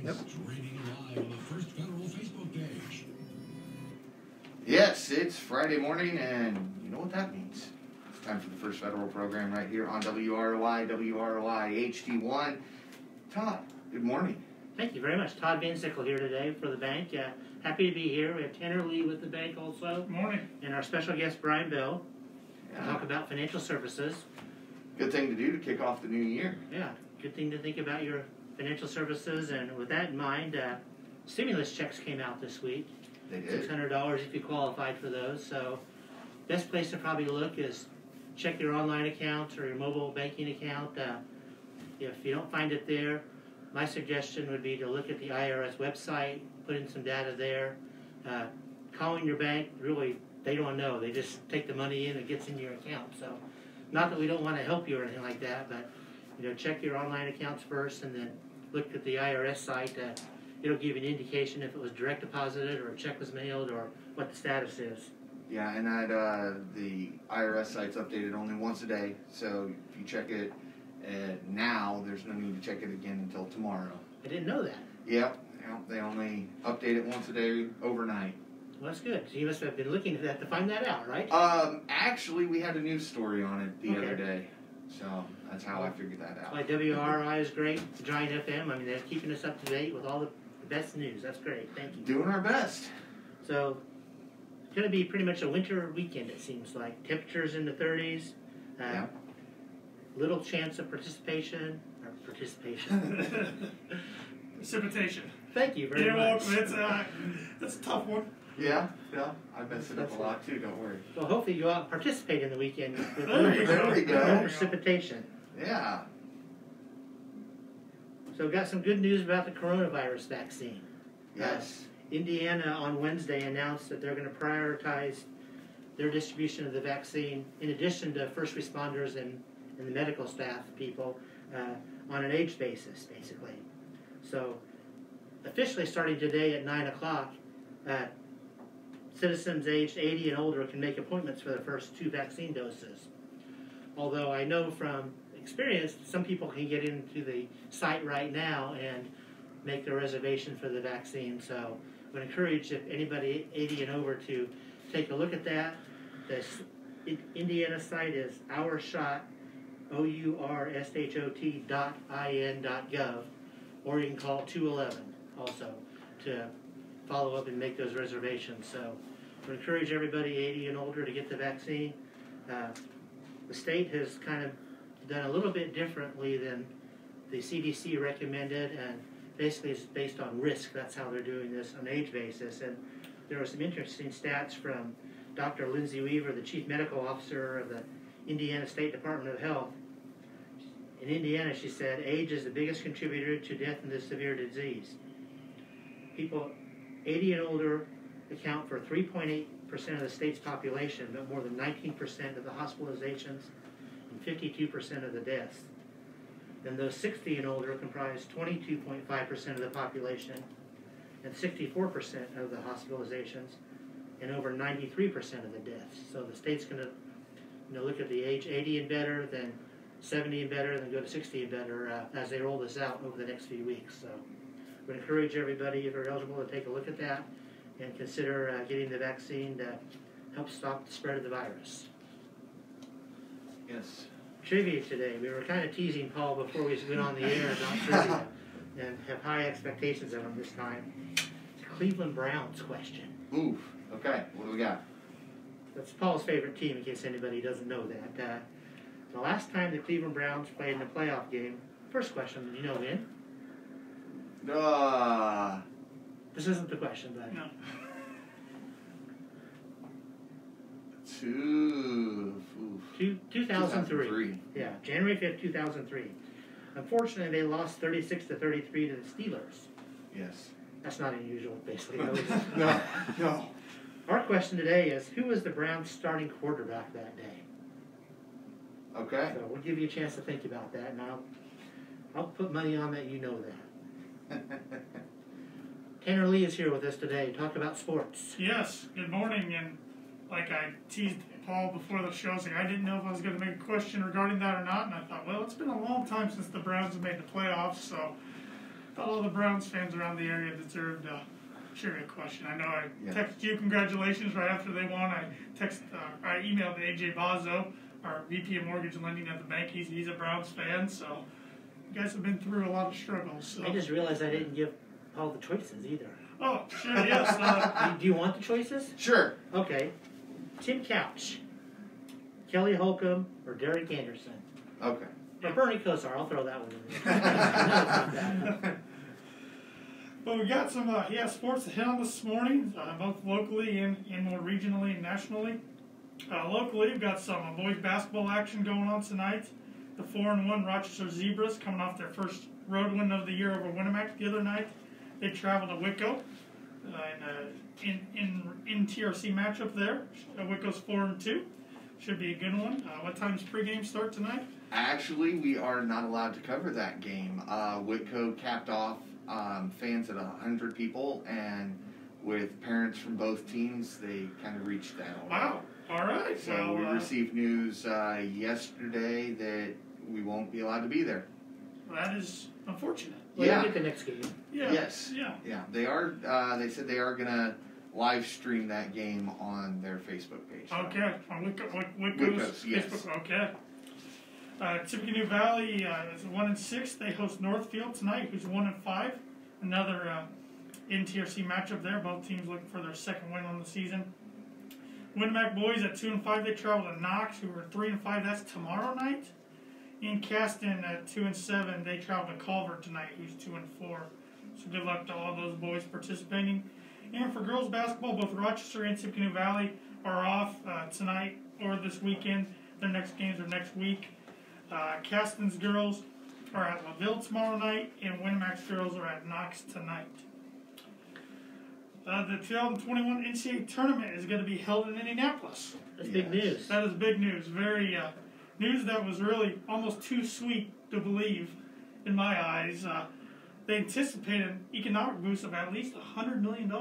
Yep. Streaming live on the First Federal Facebook page. Yes, it's Friday morning, and you know what that means. It's time for the First Federal program right here on WROI HD1. Todd, good morning. Thank you very much. Todd Van Sickle here today for the bank. Happy to be here. We have Tanner Lee with the bank also. Good morning. And our special guest, Bryan Bell, to talk about financial services. Good thing to do to kick off the new year. Yeah, good thing to think about your financial services. And with that in mind, stimulus checks came out this week. They did. $600 if you qualified for those. So best place to probably look is check your online account or your mobile banking account. If you don't find it there, my suggestion would be to look at the IRS website, put in some data there. Calling your bank, really, they don't know. They just take the money in and it gets in your account. So, not that we don't want to help you or anything like that, but check your online accounts first and then look at the IRS site. It'll give you an indication if it was direct deposited or a check was mailed or what the status is. Yeah, and that the IRS site's updated only once a day, so if you check it now, there's no need to check it again until tomorrow. I didn't know that. Yep, they only update it once a day overnight. Well, that's good. So you must have been looking at that to find that out, right? Actually, we had a news story on it the other day, so that's how I figured that out. Like WRI is great, Giant FM. I mean, they're keeping us up to date with all the best news. That's great. Thank you. Doing our best. So it's going to be pretty much a winter weekend, it seems like. Temperatures in the 30s. Yeah. Little chance of participation. Precipitation. Thank you very much. That's a tough one. Yeah, I mess it up a lot too, don't worry. Well, hopefully you go out and participate in the weekend with There we go. precipitation. Yeah. So we've got some good news about the coronavirus vaccine. Yes. Indiana on Wednesday announced that they're going to prioritize their distribution of the vaccine in addition to first responders and the medical staff people on an age basis, basically. So officially starting today at 9 o'clock, citizens aged 80 and older can make appointments for their first 2 vaccine doses. Although I know from experience, some people can get into the site right now and make their reservation for the vaccine. So I would encourage if anybody 80 and over to take a look at that. The Indiana site is OurShot, OurShot.in.gov, or you can call 211 also to follow up and make those reservations. So I would encourage everybody 80 and older to get the vaccine. The state has kind of done a little bit differently than the CDC recommended, and basically it's based on risk. That's how they're doing this on an age basis. And there were some interesting stats from Dr. Lindsay Weaver, the Chief Medical Officer of the Indiana State Department of Health. In Indiana, she said, age is the biggest contributor to death in this severe disease. People 80 and older account for 3.8% of the state's population, but more than 19% of the hospitalizations and 52% of the deaths. Then those 60 and older comprise 22.5% of the population and 64% of the hospitalizations and over 93% of the deaths. So the state's going to look at the age 80 and better, then 70 and better, then go to 60 and better as they roll this out over the next few weeks. So I would encourage everybody, if you're eligible, to take a look at that and consider getting the vaccine to help stop the spread of the virus. Yes. Trivia today. We were kind of teasing Paul before we went on the air about trivia and have high expectations of him this time. Cleveland Browns question. Oof. Okay, what do we got? That's Paul's favorite team, in case anybody doesn't know that. The last time the Cleveland Browns played in a playoff game, first question, do you know when? This isn't the question, but... No. 2003. Yeah, January 5th, 2003. Unfortunately, they lost 36-33 to the Steelers. Yes. That's not unusual, basically. No. Our question today is, who was the Browns' starting quarterback that day? Okay. So we'll give you a chance to think about that, and I'll put money on that you know that. Tanner Lee is here with us today to talk about sports. Yes, good morning. And like I teased Paul before the show, I didn't know if I was going to make a question regarding that or not. And I thought, well, it's been a long time since the Browns have made the playoffs, so All the Browns fans around the area deserved sure a question. I know I Yeah. texted you congratulations right after they won. I emailed AJ Bozzo, our VP of Mortgage and Lending at the bank. He's a Browns fan, so you guys have been through a lot of struggles. So. I just realized I didn't give Paul the choices either. Oh, sure, yes. Do you want the choices? Sure. Okay. Tim Couch, Kelly Holcomb, or Derek Anderson? Okay. Or Bernie Kosar, I'll throw that one in there. No, it's not that. But we got some sports to hit on this morning, both locally and more regionally and nationally. Locally, we've got some boys basketball action going on tonight. The 4-1 Rochester Zebras coming off their first road win of the year over Winnemac the other night. They traveled to Whitko in TRC matchup there. Whitko's 4-2. Should be a good one. What time's pregame start tonight? Actually, we are not allowed to cover that game. Whitco capped off fans at 100 people, and with parents from both teams, they kind of reached that already. Wow. All right. So we received news yesterday that we won't be allowed to be there. That is unfortunate. Well, Yeah. you'll get the next game. Yeah. Yes. Yeah. Yeah. They are. They said they are gonna live stream that game on their Facebook page. Okay. On Whitco's Whitco's, yes. Facebook. Okay. Tippecanoe Valley is 1-6. They host Northfield tonight, who's 1-5. Another NTRC matchup there. Both teams looking for their second win on the season. Winnemac boys at 2-5. They travel to Knox, who are 3-5. That's tomorrow night. In Caston at 2-7. They travel to Culver tonight, who's 2-4. So good luck to all those boys participating. And for girls basketball, both Rochester and Tippecanoe Valley are off tonight or this weekend. Their next games are next week. Caston's girls are at LaVille tomorrow night, and Winnemac's girls are at Knox tonight. The 2021 Ncaa Tournament is going to be held in Indianapolis. That's big news. That is big news. Very news that was really almost too sweet to believe in my eyes. They anticipate an economic boost of at least $100 million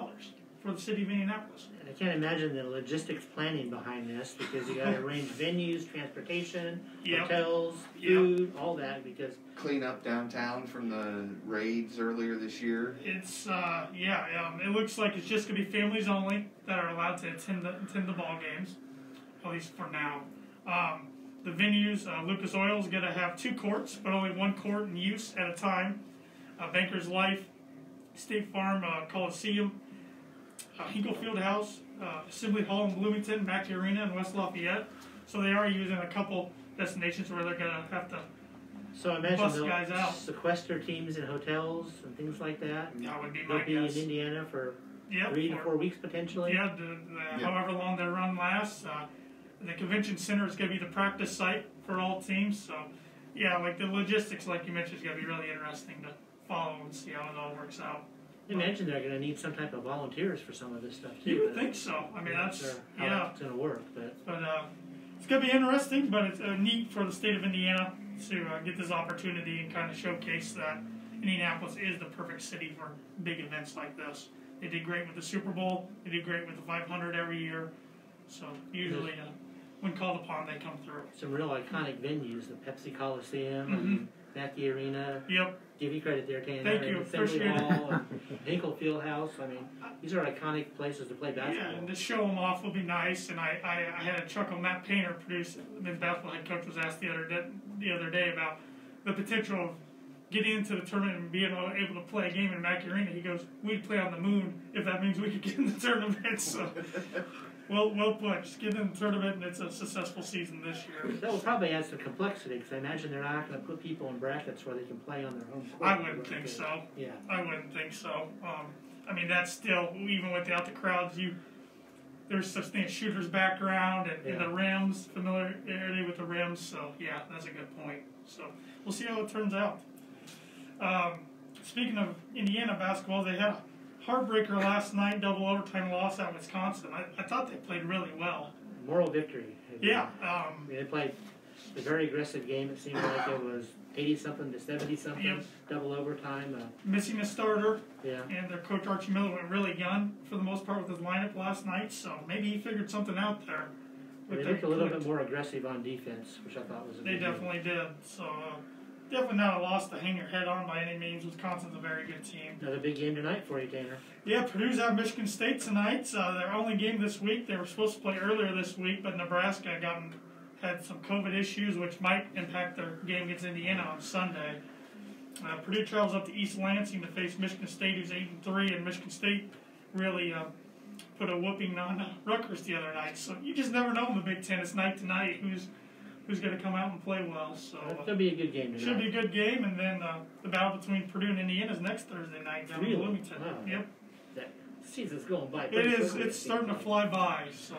for the city of Indianapolis. I can't imagine the logistics planning behind this, because you got to arrange venues, transportation, hotels, food, all that, because Clean up downtown from the raids earlier this year. It's it looks like it's just gonna be families only that are allowed to attend the ball games, at least for now. The venues, Lucas Oil's gonna have 2 courts, but only 1 court in use at a time. Bankers Life, State Farm Coliseum, Hinkle Fieldhouse, Assembly Hall in Bloomington, Mackey Arena in West Lafayette. So they are using a couple destinations where they're gonna have to. so I imagine Bus guys they'll out. sequester teams in hotels and things like that. That would be my They'll be guess. in Indiana for Yep, 3 to 4 weeks potentially. Yeah, however long their run lasts. The convention center is going to be the practice site for all teams. So, yeah, like the logistics, like you mentioned, is going to be really interesting to follow and see how it all works out. I imagine they're going to need some type of volunteers for some of this stuff too. You would but think so. I mean, I'm not that's sure how it's going to work, but it's going to be interesting. But it's neat for the state of Indiana to get this opportunity and kind of showcase that Indianapolis is the perfect city for big events like this. They did great with the Super Bowl. They did great with the 500 every year. So usually, when called upon, they come through. some real iconic venues: the Pepsi Coliseum, Mhm. and Mackey Arena. Yep. Give you credit there, Tanner. Thank and you. Assembly Appreciate it. Hall and Hinkle Fieldhouse. I mean, these are iconic places to play basketball. Yeah, and to show them off will be nice. And I had a chuckle. Matt Painter, the men's basketball head coach, was asked the other day about the potential of getting into the tournament and being able to play a game in Mackey Arena. He goes, "We'd play on the moon if that means we could get in the tournament." So, well put. Just get in the tournament, and it's a successful season this year. That will probably add some complexity, because I imagine they're not going to put people in brackets where they can play on their home court. I wouldn't think so. Yeah. I wouldn't think so. I mean, that's still, even without the crowds, there's such thing as shooter's background and the rims, familiarity with the rims. So, yeah, that's a good point. So, we'll see how it turns out. Speaking of Indiana basketball, they had a heartbreaker last night, double overtime loss at Wisconsin. I thought they played really well. Moral victory. Yeah. They played a very aggressive game. It seemed like it was 80-something to 70-something, Yep. double overtime. Missing a starter, Yeah. and their coach Archie Miller went really young for the most part with his lineup last night, so maybe he figured something out there. They looked a little bit more aggressive on defense, which I thought was a They good deal. definitely did. So definitely not a loss to hang your head on by any means. Wisconsin's a very good team. Another big game tonight for you, Tanner. Yeah, Purdue's at Michigan State tonight. Their only game this week. They were supposed to play earlier this week, but Nebraska had some COVID issues, which might impact their game against Indiana on Sunday. Purdue travels up to East Lansing to face Michigan State, who's 8-3, and Michigan State really put a whooping on Rutgers the other night. So you just never know in the Big Ten. It's night to night who's going to come out and play well. So It'll be a good game tonight. Should be a good game, and then the battle between Purdue and Indiana is next Thursday night down in Bloomington. Wow. Yep. That season's going by. It is. It's starting to fly by. So,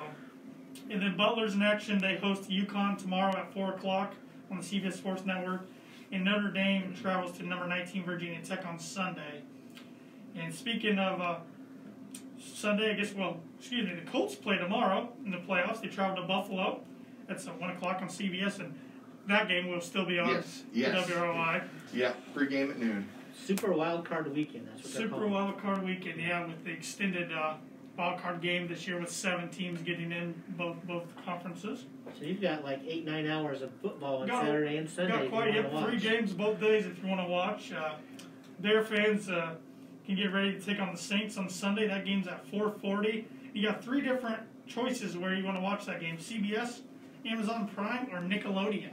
and then Butler's in action. They host UConn tomorrow at 4 o'clock on the CBS Sports Network. And Notre Dame travels to number 19 Virginia Tech on Sunday. And speaking of Sunday, the Colts play tomorrow in the playoffs. They travel to Buffalo. That's at 1 o'clock on CBS, and that game will still be on WROI. Yeah, pregame at noon. Super Wild Card Weekend. That's what Super Wild Card Weekend, yeah, with the extended wild card game this year with 7 teams getting in both conferences. So you've got like 8-9 hours of football on Saturday and Sunday. Got quite 3 games both days if you want to watch. Bear fans can get ready to take on the Saints on Sunday. That game's at 4:40. You got 3 different choices where you want to watch that game: CBS, Amazon Prime, or Nickelodeon.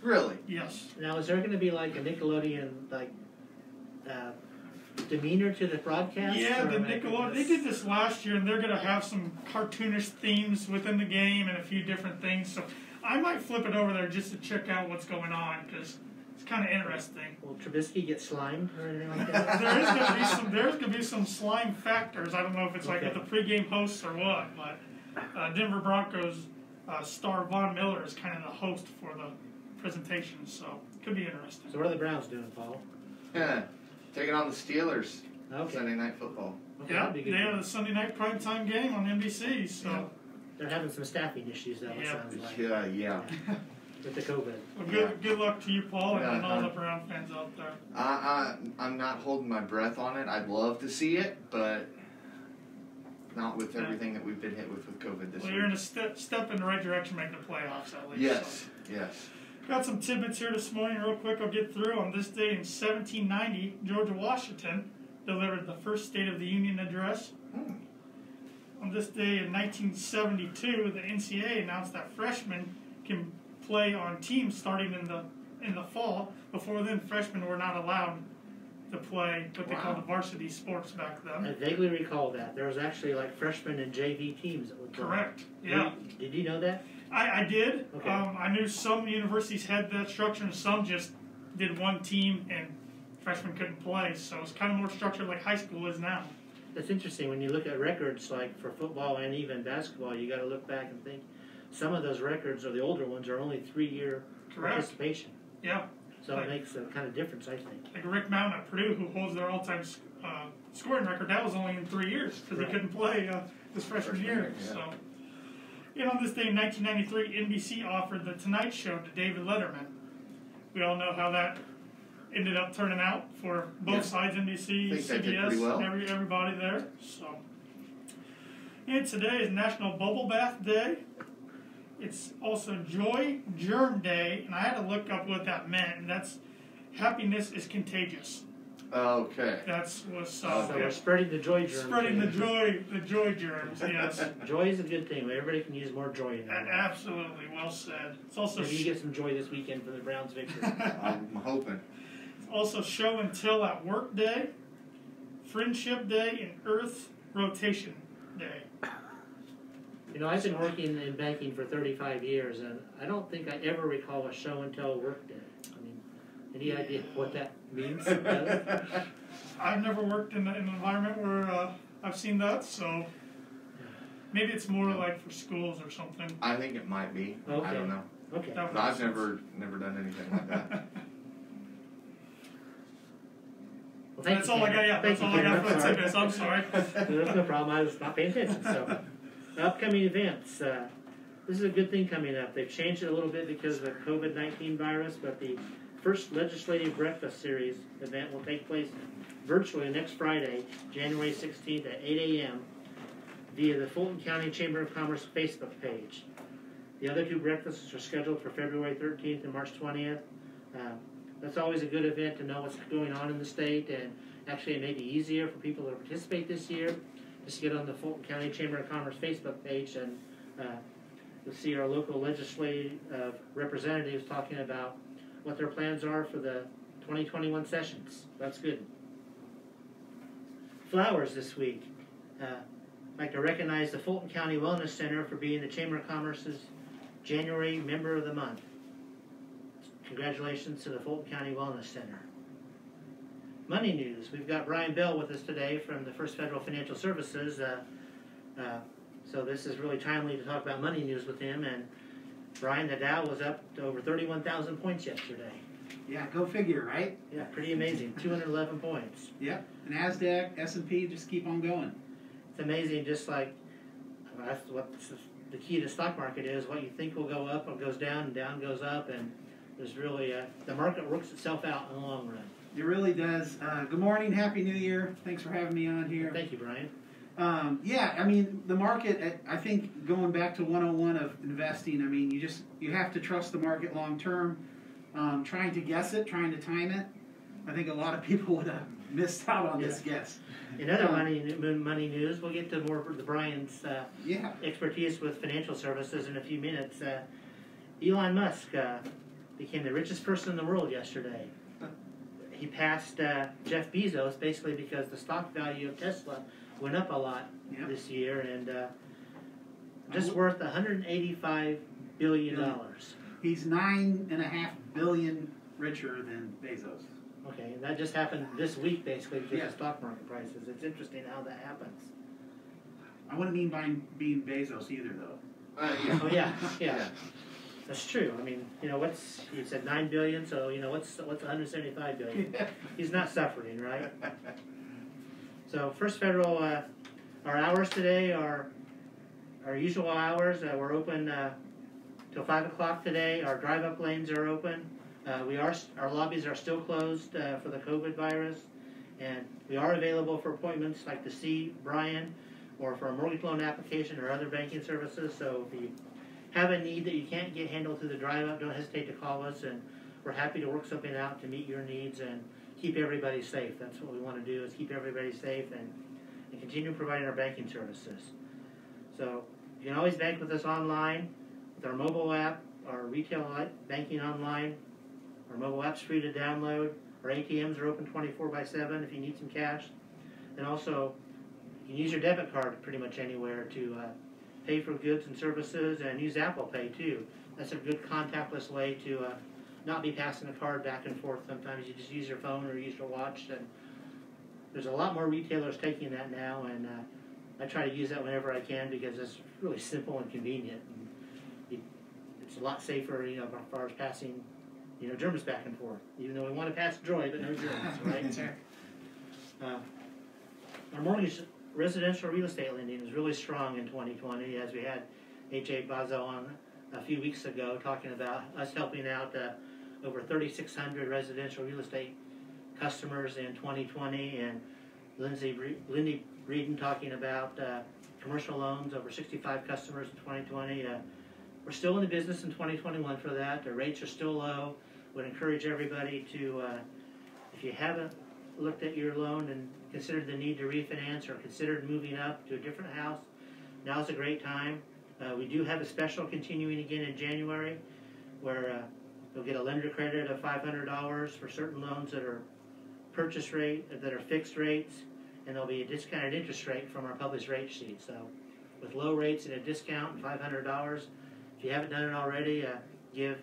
Really? Yes. Now, is there going to be like a Nickelodeon demeanor to the broadcast? Yeah, the Nickelodeon. They did this last year, and they're going to have some cartoonish themes within the game and a few different things. So I might flip it over there just to check out what's going on because it's kind of interesting. Will Trubisky get slimed or anything like that? There's going to be some slime factors. I don't know if it's like with the pregame hosts or what, but Denver Broncos star Von Miller is kind of the host for the presentation, so it could be interesting. So what are the Browns doing, Paul? Yeah, taking on the Steelers. Okay. Sunday Night Football. Okay, Yeah, they have the Sunday night primetime game on NBC, so. Yeah. They're having some staffing issues, though, it sounds like. Yeah. With the COVID. Well, good luck to you, Paul, and all the Brown fans out there. I'm not holding my breath on it. I'd love to see it, but not with everything that we've been hit with COVID this Well, week. you're in a step in the right direction, making the playoffs at least. Yes. Got some tidbits here this morning, real quick. I'll get through. On this day in 1790, George Washington delivered the first State of the Union address. On this day in 1972, the Ncaa announced that freshmen can play on teams starting in the fall. Before then, freshmen were not allowed to play what they called the varsity sports back then. I vaguely recall that. There was actually like freshman and JV teams that would play. Correct. Yeah. Did you know that? I did. Okay. I knew some universities had that structure and some just did one team and freshmen couldn't play. So it's kind of more structured like high school is now. That's interesting. When you look at records like for football and even basketball, you got to look back and think some of those records, or the older ones, are only 3-year participation. Yeah. So it makes a kind of difference, I think. Like Rick Mountain at Purdue, who holds their all-time scoring record, that was only in 3 years because he couldn't play his freshman year. Yeah. So, and on this day in 1993, NBC offered The Tonight Show to David Letterman. We all know how that ended up turning out for both sides, NBC, CBS, everybody there. So, and today is National Bubble Bath Day. It's also Joy Germ Day, and I had to look up what that meant, and that's happiness is contagious. Okay. That's what's So we're spreading the joy germs. Spreading the joy germs, yes. Joy is a good thing. Everybody can use more joy in their life. Absolutely, well said. It's also Maybe you get some joy this weekend for the Browns' victory. I'm hoping. It's also Show and Tell at Work Day, Friendship Day, and Earth Rotation Day. You know, I've been working in banking for 35 years, and I don't think I ever recall a show and tell work day. I mean, any idea what that means? I've never worked in an environment where I've seen that, so maybe it's more like for schools or something. I think it might be. Okay. I don't know. Okay. But I've never done anything like that. Well, That's all I got. Yeah, that's all I got for the tidbits. I'm sorry. There's no problem. I was not paying attention. So, upcoming events. This is a good thing coming up. They've changed it a little bit because of the COVID-19 virus, but the first Legislative Breakfast Series event will take place virtually next Friday, January 16th at 8 a.m. via the Fulton County Chamber of Commerce Facebook page. The other 2 breakfasts are scheduled for February 13th and March 20th. that's always a good event to know what's going on in the state, and actually it may be easier for people to participate this year. Just get on the Fulton County Chamber of Commerce Facebook page, and you'll see our local legislative representatives talking about what their plans are for the 2021 sessions. That's good. Flowers this week. I'd like to recognize the Fulton County Wellness Center for being the Chamber of Commerce's January Member of the Month. Congratulations to the Fulton County Wellness Center. Money news. We've got Bryan Bell with us today from the First Federal Financial Services. So this is really timely to talk about money news with him. And Brian, the Dow was up to over 31,000 points yesterday. Yeah, go figure, right? Yeah, pretty amazing. 211 points. Yep. NASDAQ, S&P just keep on going. It's amazing, just like that's what the key to the stock market is. What you think will go up, it goes down, and down goes up, and there's really the market works itself out in the long run. It really does. Good morning, Happy New Year. Thanks for having me on here. Thank you, Brian. Yeah, I mean, the market, I think going back to 101 of investing, I mean, you have to trust the market long term. Trying to guess it, trying to time it, I think a lot of people would have missed out on this guess. In other money news, we'll get to more of the Brian's expertise with financial services in a few minutes. Elon Musk became the richest person in the world yesterday. He passed Jeff Bezos basically because the stock value of Tesla went up a lot this year, and just worth $185 billion. He's $9.5 billion richer than Bezos. Okay, and that just happened this week, basically, because of stock market prices. It's interesting how that happens. I wouldn't mean by being Bezos either, though. Oh yeah. That's true. I mean, you said $9 billion, so what's $175 billion? He's not suffering, right? So First Federal, our hours today are our usual hours. We're open till 5 o'clock today. Our drive-up lanes are open. Our lobbies are still closed for the COVID virus, and we are available for appointments like to see Brian or for a mortgage loan application or other banking services. So if you have a need that you can't get handled through the drive-up, don't hesitate to call us, and we're happy to work something out to meet your needs and keep everybody safe. That's what we want to do, is keep everybody safe and continue providing our banking services. So you can always bank with us online with our mobile app, our retail banking online. Our mobile app's free to download. Our ATMs are open 24/7 if you need some cash. And also, you can use your debit card pretty much anywhere to pay for goods and services, and use Apple Pay too. That's a good contactless way to not be passing a card back and forth. Sometimes you just use your phone or use your watch. And there's a lot more retailers taking that now, and I try to use that whenever I can because it's really simple and convenient. And it's a lot safer, as far as passing germs back and forth. Even though we want to pass joy, but no germs, right? Our mortgage residential real estate lending is really strong in 2020, as we had H.A. Bazo on a few weeks ago talking about us helping out over 3,600 residential real estate customers in 2020, and Lindy Breeden talking about commercial loans, over 65 customers in 2020. We're still in the business in 2021 for that. The rates are still low. Would encourage everybody to, if you haven't looked at your loan and considered the need to refinance or considered moving up to a different house, now's a great time. We do have a special continuing again in January where you'll get a lender credit of $500 for certain loans that are purchase rate, that are fixed rates, and there'll be a discounted interest rate from our published rate sheet. So with low rates and a discount, $500, if you haven't done it already, give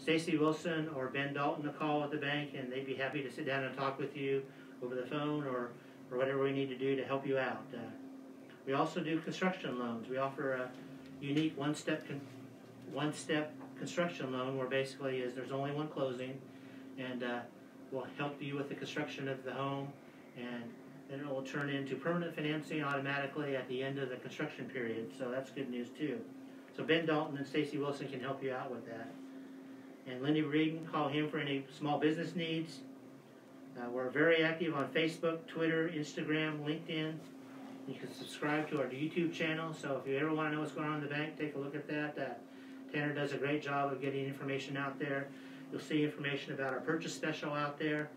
Stacy Wilson or Ben Dalton a call at the bank, and they'd be happy to sit down and talk with you over the phone or whatever we need to do to help you out. We also do construction loans. We offer a unique one-step construction loan where basically there's only one closing, and we'll help you with the construction of the home, and then it will turn into permanent financing automatically at the end of the construction period. So that's good news too. So Ben Dalton and Stacy Wilson can help you out with that. And Lindy Breeden, call him for any small business needs. We're very active on Facebook, Twitter, Instagram, LinkedIn. You can subscribe to our YouTube channel. So if you ever want to know what's going on in the bank, take a look at that. Tanner does a great job of getting information out there. You'll see information about our purchase special out there.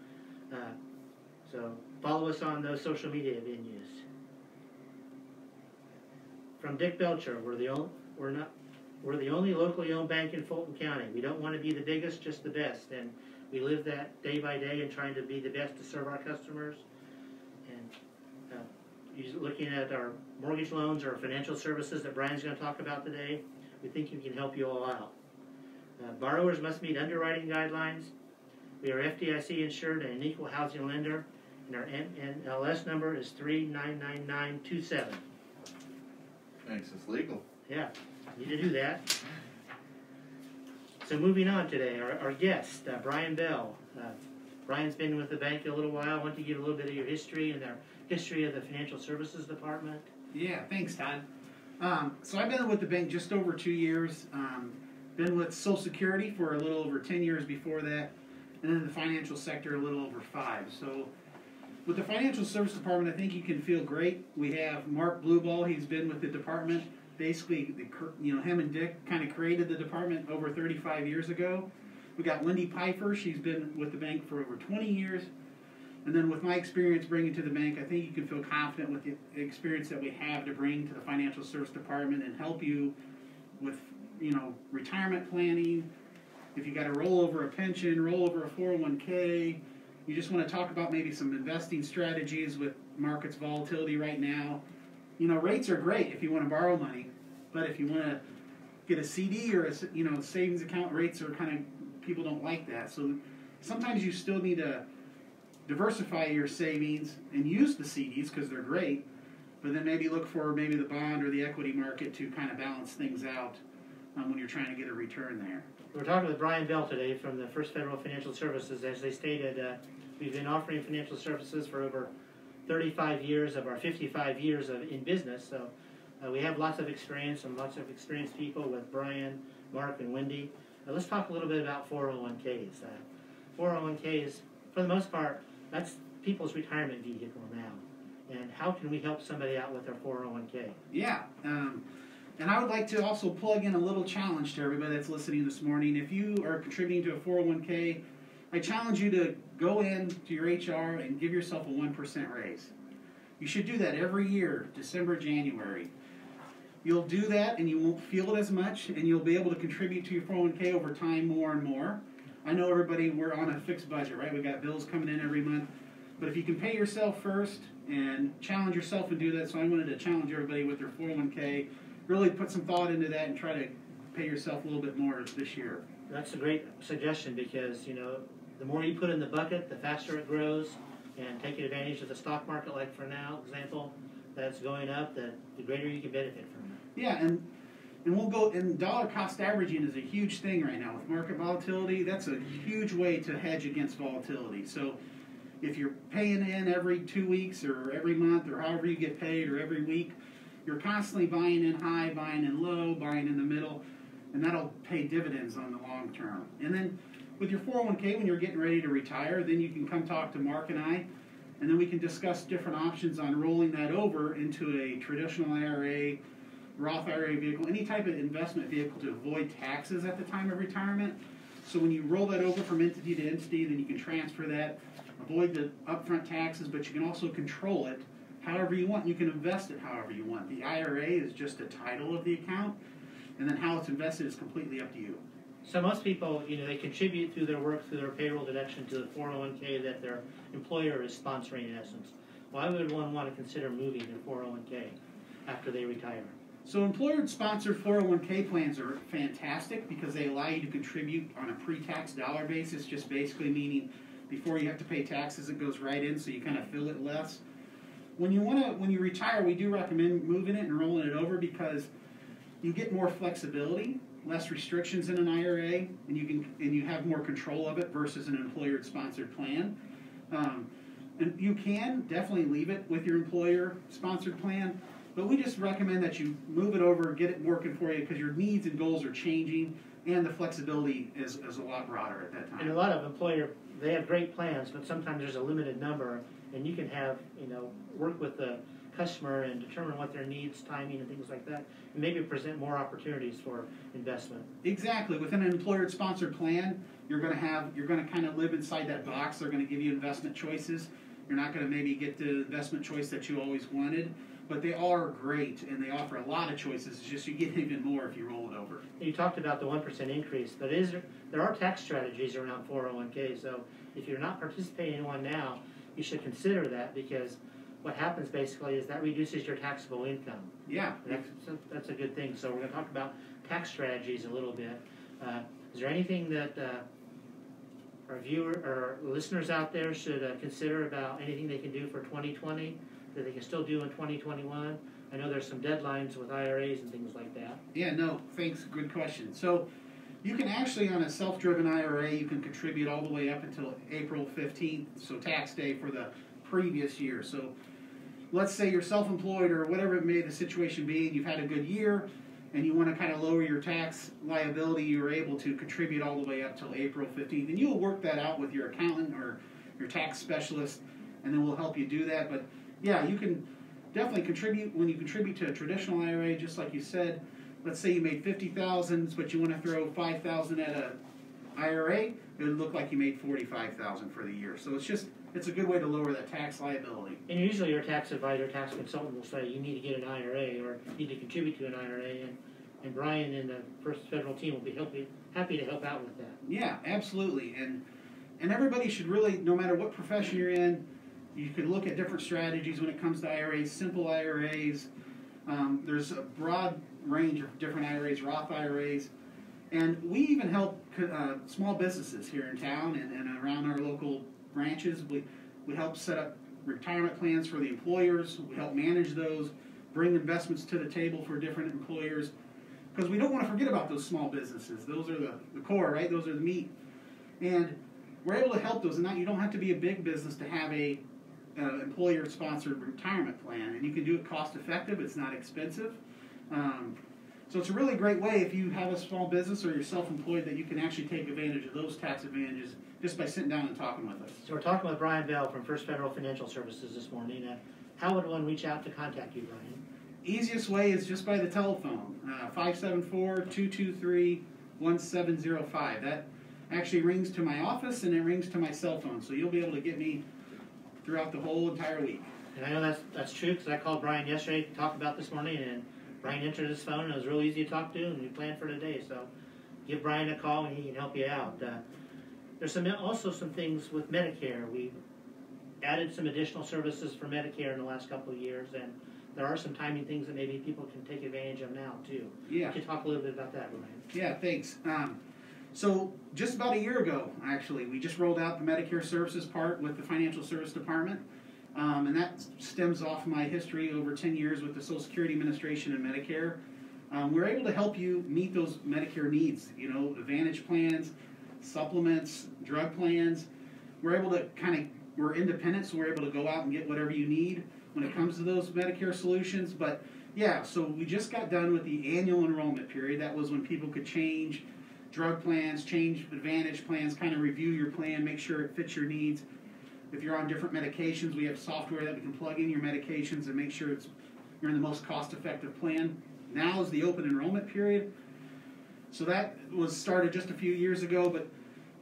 So follow us on those social media venues. From Dick Belcher, we're the only locally owned bank in Fulton County. We don't want to be the biggest, just the best, and we live that day by day and trying to be the best to serve our customers. And looking at our mortgage loans or financial services that Brian's going to talk about today, we think we can help you all out. Borrowers must meet underwriting guidelines. We are FDIC insured and an equal housing lender, and our NLS number is 399927. Makes us legal. Yeah, need to do that. So moving on today, our guest, Bryan Bell. Brian's been with the bank a little while. I want to give a little bit of your history and our history of the financial services department. Yeah, thanks, Todd. So I've been with the bank just over 2 years. Been with Social Security for a little over 10 years before that, and then the financial sector a little over 5. So with the financial service department, I think you can feel great. We have Mark Blueball. He's been with the department. Basically, him and Dick kind of created the department over 35 years ago. We got Wendy Pfeiffer. She's been with the bank for over 20 years. And then with my experience bringing to the bank, I think you can feel confident with the experience that we have to bring to the financial service department and help you with, retirement planning. If you got to roll over a pension, roll over a 401k, you just want to talk about maybe some investing strategies with markets volatility right now. Rates are great if you want to borrow money, but if you want to get a CD or a savings account, rates are people don't like that. So sometimes you still need to diversify your savings and use the CDs because they're great, but then maybe look for the bond or the equity market to kind of balance things out when you're trying to get a return there. We're talking with Bryan Bell today from the First Federal Financial Services. As they stated, we've been offering financial services for over 35 years of our 55 years in business. So we have lots of experience and lots of experienced people with Brian, Mark, and Wendy. Let's talk a little bit about 401ks. 401ks, for the most part, that's people's retirement vehicle now. And how can we help somebody out with their 401k? Yeah. And I would like to also plug in a little challenge to everybody that's listening this morning. If you are contributing to a 401k, I challenge you to go in to your HR and give yourself a 1% raise. You should do that every year, December, January. You'll do that and you won't feel it as much, and you'll be able to contribute to your 401k over time more and more. I know everybody, we're on a fixed budget, right? We got bills coming in every month. But if you can pay yourself first and challenge yourself and do that, so I wanted to challenge everybody with their 401k, really put some thought into that and try to pay yourself a little bit more this year. That's a great suggestion because, the more you put in the bucket, the faster it grows, and taking advantage of the stock market, like for now, example, that's going up, the greater you can benefit from it. Yeah, and we'll go, and dollar cost averaging is a huge thing right now with market volatility. That's a huge way to hedge against volatility. So if you're paying in every 2 weeks or every month or however you get paid or every week, you're constantly buying in high, buying in low, buying in the middle, and that'll pay dividends on the long term. And then with your 401k, when you're getting ready to retire, then you can come talk to Mark and I, and then we can discuss different options on rolling that over into a traditional IRA, Roth IRA vehicle, any type of investment vehicle to avoid taxes at the time of retirement. So when you roll that over from entity to entity, then you can transfer that, avoid the upfront taxes, but you can also control it however you want. You can invest it however you want. The IRA is just a title of the account, and then how it's invested is completely up to you. So most people, they contribute through their work, through their payroll deduction to the 401k that their employer is sponsoring in essence. Why would one want to consider moving their 401k after they retire? So employer-sponsored 401k plans are fantastic because they allow you to contribute on a pre-tax dollar basis, just basically meaning before you have to pay taxes, it goes right in, so you kind of feel it less. When you retire, we do recommend moving it and rolling it over because you get more flexibility, less restrictions in an IRA, and you have more control of it versus an employer-sponsored plan. And you can definitely leave it with your employer-sponsored plan, but we just recommend that you move it over, get it working for you because your needs and goals are changing, and the flexibility is a lot broader at that time. And a lot of they have great plans, but sometimes there's a limited number, and you can have, work with the customer and determine what their needs, timing, and things like that, and maybe present more opportunities for investment. Exactly. Within an employer-sponsored plan, you're going to kind of live inside that box. They're going to give you investment choices. You're not going to maybe get the investment choice that you always wanted, but they are great and they offer a lot of choices. It's just you get even more if you roll it over. You talked about the 1% increase, but there are tax strategies around 401k. So if you're not participating in one now, you should consider that, because what happens basically is that reduces your taxable income. Yeah. That's a good thing. So we're going to talk about tax strategies a little bit. Is there anything that our viewer or listeners out there should consider about anything they can do for 2020 that they can still do in 2021? I know there's some deadlines with IRAs and things like that. Yeah, no, thanks. Good question. So you can actually, on a self-driven IRA, you can contribute all the way up until April 15th, so tax day for the previous year. So let's say you're self-employed or whatever it may the situation be, and you've had a good year, and you want to kind of lower your tax liability, you're able to contribute all the way up till April 15th. And you'll work that out with your accountant or your tax specialist, and then we'll help you do that. But yeah, you can definitely contribute. When you contribute to a traditional IRA, just like you said, let's say you made $50,000, but you want to throw $5,000 at an IRA, it would look like you made $45,000 for the year. So it's a good way to lower that tax liability. And usually your tax advisor, tax consultant will say you need to get an IRA or you need to contribute to an IRA, and Bryan and the First Federal team will be happy to help out with that. Yeah, absolutely. And everybody should really, no matter what profession you're in, you can look at different strategies when it comes to IRAs, simple IRAs. There's a broad range of different IRAs, Roth IRAs. And we even help small businesses here in town and around our local branches. We help set up retirement plans for the employers. We help manage those, bring investments to the table for different employers. Because we don't want to forget about those small businesses. Those are the core, right? Those are the meat. And we're able to help those. And you don't have to be a big business to have a employer-sponsored retirement plan. And you can do it cost-effective. It's not expensive. So it's a really great way if you have a small business or you're self-employed that you can actually take advantage of those tax advantages just by sitting down and talking with us. So we're talking with Bryan Bell from First Federal Financial Services this morning. How would one reach out to contact you, Bryan? Easiest way is just by the telephone, 574-223-1705. That actually rings to my office and it rings to my cell phone, so you'll be able to get me throughout the whole entire week. And I know that's true because I called Bryan yesterday to talk about this morning, and Bryan answered his phone, and it was real easy to talk to, and we planned for today. So give Bryan a call, and he can help you out. There's also some things with Medicare. We added some additional services for Medicare in the last couple of years, and there are some timing things that maybe people can take advantage of now, too. Yeah. Could you talk a little bit about that, Bryan? Yeah, thanks. So just about a year ago, actually, we just rolled out the Medicare services part with the Financial Service Department. And that stems off my history over 10 years with the Social Security Administration and Medicare. We're able to help you meet those Medicare needs, Advantage plans, supplements, drug plans. We're able to we're independent, so we're able to go out and get whatever you need when it comes to those Medicare solutions. But yeah, so we just got done with the annual enrollment period. That was when people could change drug plans, change Advantage plans, kind of review your plan, make sure it fits your needs. If you're on different medications, we have software that we can plug in your medications and make sure you're in the most cost-effective plan. Now is the open enrollment period. So that was started just a few years ago, but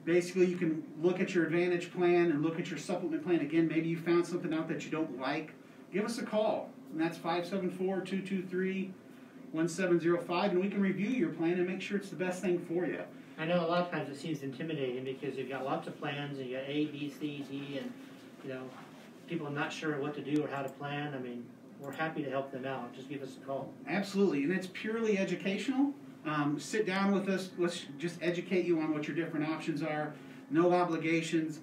basically you can look at your Advantage plan and look at your supplement plan. Again, maybe you found something out that you don't like. Give us a call, and that's 574-223-1705, and we can review your plan and make sure it's the best thing for you. I know a lot of times it seems intimidating because you've got lots of plans and you got A, B, C, D, and people are not sure what to do or how to plan. I mean, we're happy to help them out. Just give us a call. Absolutely, and it's purely educational. Sit down with us. Let's just educate you on what your different options are. No obligations.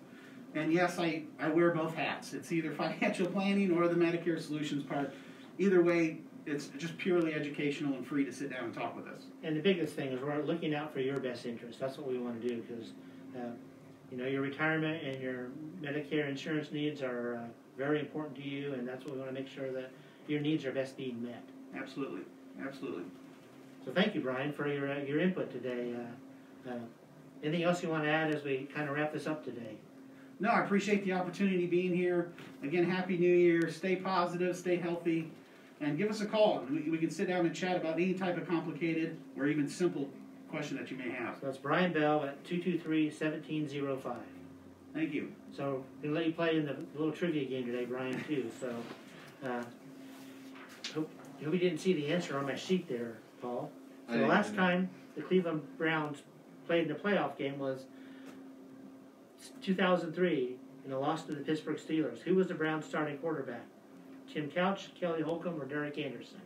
And yes, I wear both hats. It's either financial planning or the Medicare solutions part. Either way, it's just purely educational and free to sit down and talk with us. And the biggest thing is we're looking out for your best interest. That's what we want to do because, your retirement and your Medicare insurance needs are very important to you, and that's what we want to make sure that your needs are best being met. Absolutely. Absolutely. So thank you, Bryan, for your input today. Anything else you want to add as we kind of wrap this up today? No, I appreciate the opportunity being here. Again, Happy New Year. Stay positive, stay healthy, and give us a call. We can sit down and chat about any type of complicated or even simple question that you may have. So that's Bryan Bell at 223-1705. Thank you. So we'll let you play in the little trivia game today, Brian, too. So hope you didn't see the answer on my sheet there, Paul. So the last time the Cleveland Browns played in the playoff game was 2003, and they lost to the Pittsburgh Steelers. Who was the Browns' starting quarterback? Tim Couch, Kelly Holcomb, or Derek Anderson?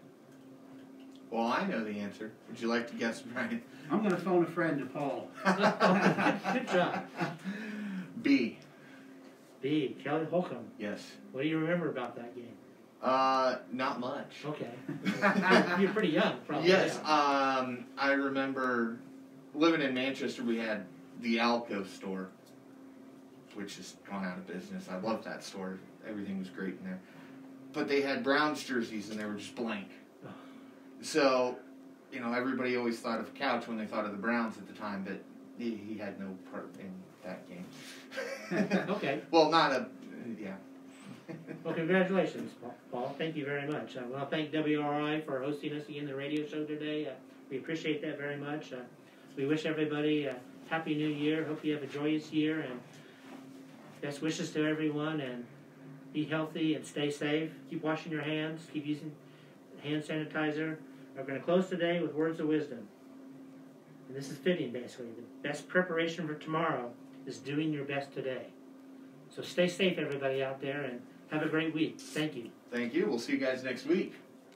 Well, I know the answer. Would you like to guess, Brian? I'm going to phone a friend to Paul. Good job. B. B. Kelly Holcomb. Yes. What do you remember about that game? Not much. Okay. You're pretty young, probably. Yes. Yeah. I remember living in Manchester. We had the Alco store, which has gone out of business. I loved that store. Everything was great in there. But they had Browns jerseys, and they were just blank. So, everybody always thought of Couch when they thought of the Browns at the time, but he had no part in that game. Okay. Well, yeah. Well, congratulations, Paul. Thank you very much. I want to thank WRI for hosting us again the radio show today. We appreciate that very much. We wish everybody a Happy New Year. Hope you have a joyous year, and best wishes to everyone, and be healthy and stay safe. Keep washing your hands. Keep using hand sanitizer. We're going to close today with words of wisdom. And this is fitting, basically. The best preparation for tomorrow is doing your best today. So stay safe, everybody out there, and have a great week. Thank you. Thank you. We'll see you guys next week.